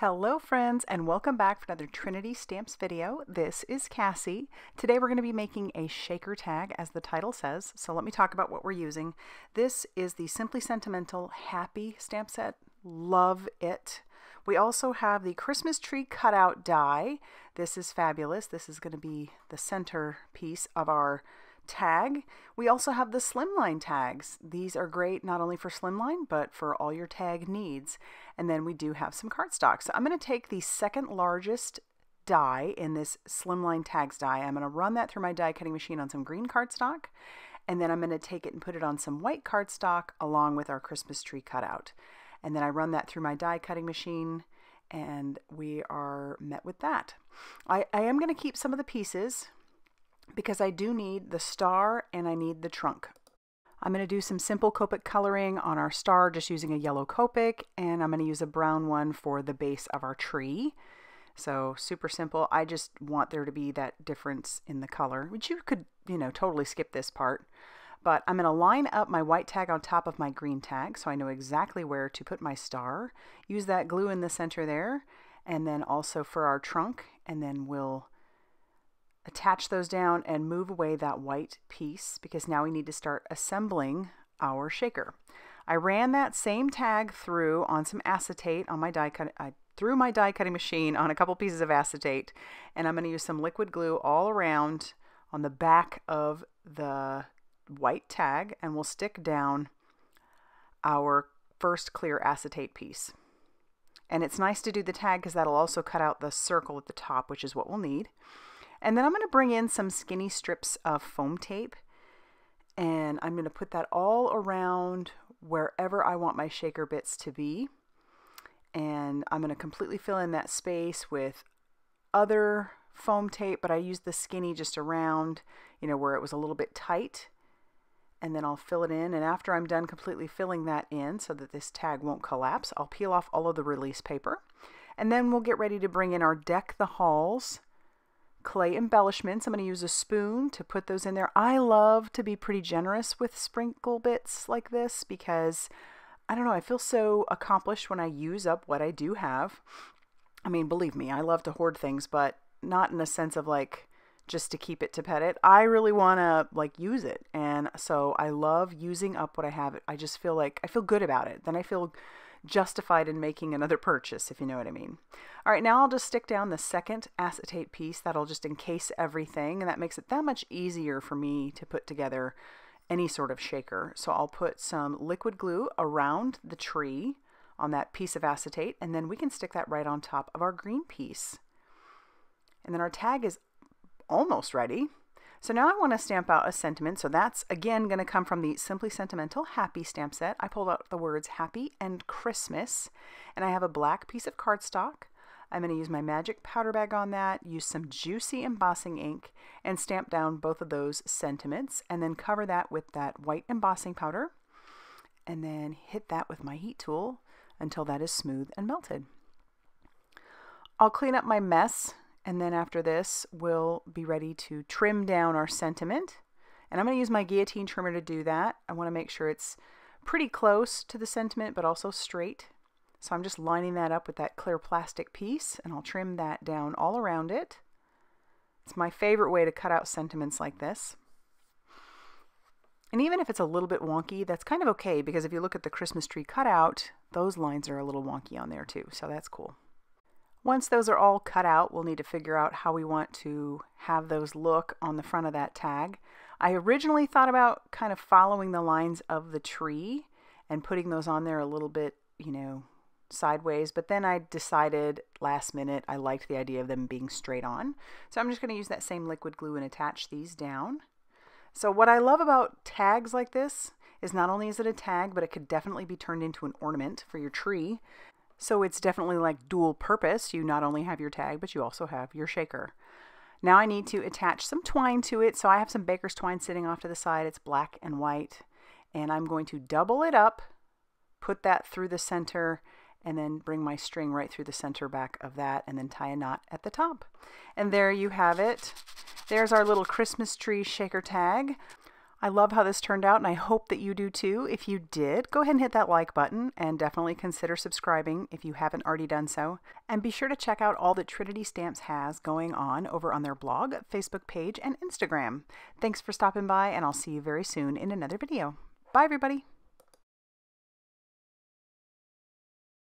Hello friends, and welcome back for another Trinity Stamps video. This is Cassie. Today we're going to be making a shaker tag, as the title says, so let me talk about what we're using. This is the Simply Sentimental Happy stamp set. Love it. We also have the Christmas tree cutout die. This is fabulous. This is going to be the center piece of our tag. We also have the Slimline tags. These are great not only for Slimline but for all your tag needs. And then we do have some cardstock. So I'm going to take the second largest die in this Slimline tags die. I'm going to run that through my die cutting machine on some green cardstock, and then I'm going to take it and put it on some white cardstock along with our Christmas tree cutout. And then I run that through my die cutting machine and we are met with that. I am going to keep some of the pieces because I do need the star and I need the trunk. I'm going to do some simple Copic coloring on our star just using a yellow Copic, and I'm going to use a brown one for the base of our tree. So super simple. I just want there to be that difference in the color, which you could, totally skip this part. But I'm going to line up my white tag on top of my green tag so I know exactly where to put my star. Use that glue in the center there, and then also for our trunk, and then we'll attach those down and move away that white piece because now we need to start assembling our shaker. I ran that same tag through on some acetate on my die cut. I threw my die cutting machine on a couple pieces of acetate, and I'm going to use some liquid glue all around on the back of the white tag, and we'll stick down our first clear acetate piece. And it's nice to do the tag because that'll also cut out the circle at the top, which is what we'll need. And then I'm going to bring in some skinny strips of foam tape, and I'm going to put that all around wherever I want my shaker bits to be. And I'm going to completely fill in that space with other foam tape, but I used the skinny just around, where it was a little bit tight. And then I'll fill it in, and after I'm done completely filling that in so that this tag won't collapse, I'll peel off all of the release paper. And then we'll get ready to bring in our Deck the Halls clay embellishments. I'm going to use a spoon to put those in there. I love to be pretty generous with sprinkle bits like this because, I don't know, I feel so accomplished when I use up what I do have. I mean, believe me, I love to hoard things, but not in a sense of like just to keep it to pet it. I really want to use it, and so I love using up what I have. I just feel like I feel good about it. Then I feel justified in making another purchase, if you know what I mean. All right, now I'll just stick down the second acetate piece. That'll just encase everything, and that makes it that much easier for me to put together any sort of shaker. So I'll put some liquid glue around the tree on that piece of acetate, and then we can stick that right on top of our green piece. And then our tag is almost ready. So now I want to stamp out a sentiment. So that's again going to come from the Simply Sentimental Happy stamp set. I pulled out the words Happy and Christmas, and I have a black piece of cardstock. I'm going to use my magic powder bag on that, use some juicy embossing ink, and stamp down both of those sentiments, and then cover that with that white embossing powder, and then hit that with my heat tool until that is smooth and melted. I'll clean up my mess, and then after this, we'll be ready to trim down our sentiment. And I'm going to use my guillotine trimmer to do that. I want to make sure it's pretty close to the sentiment, but also straight. So I'm just lining that up with that clear plastic piece, and I'll trim that down all around it. It's my favorite way to cut out sentiments like this. And even if it's a little bit wonky, that's kind of okay, because if you look at the Christmas tree cutout, those lines are a little wonky on there too, so that's cool. Once those are all cut out, we'll need to figure out how we want to have those look on the front of that tag. I originally thought about kind of following the lines of the tree and putting those on there a little bit, sideways, but then I decided last minute I liked the idea of them being straight on. So I'm just going to use that same liquid glue and attach these down. So what I love about tags like this is not only is it a tag, but it could definitely be turned into an ornament for your tree. So it's definitely like dual purpose. You not only have your tag, but you also have your shaker. Now I need to attach some twine to it. So I have some baker's twine sitting off to the side. It's black and white. And I'm going to double it up, put that through the center, and then bring my string right through the center back of that, and then tie a knot at the top. And there you have it. There's our little Christmas tree shaker tag. I love how this turned out, and I hope that you do too. If you did, go ahead and hit that like button, and definitely consider subscribing if you haven't already done so. And be sure to check out all that Trinity Stamps has going on over on their blog, Facebook page, and Instagram. Thanks for stopping by, and I'll see you very soon in another video. Bye, everybody.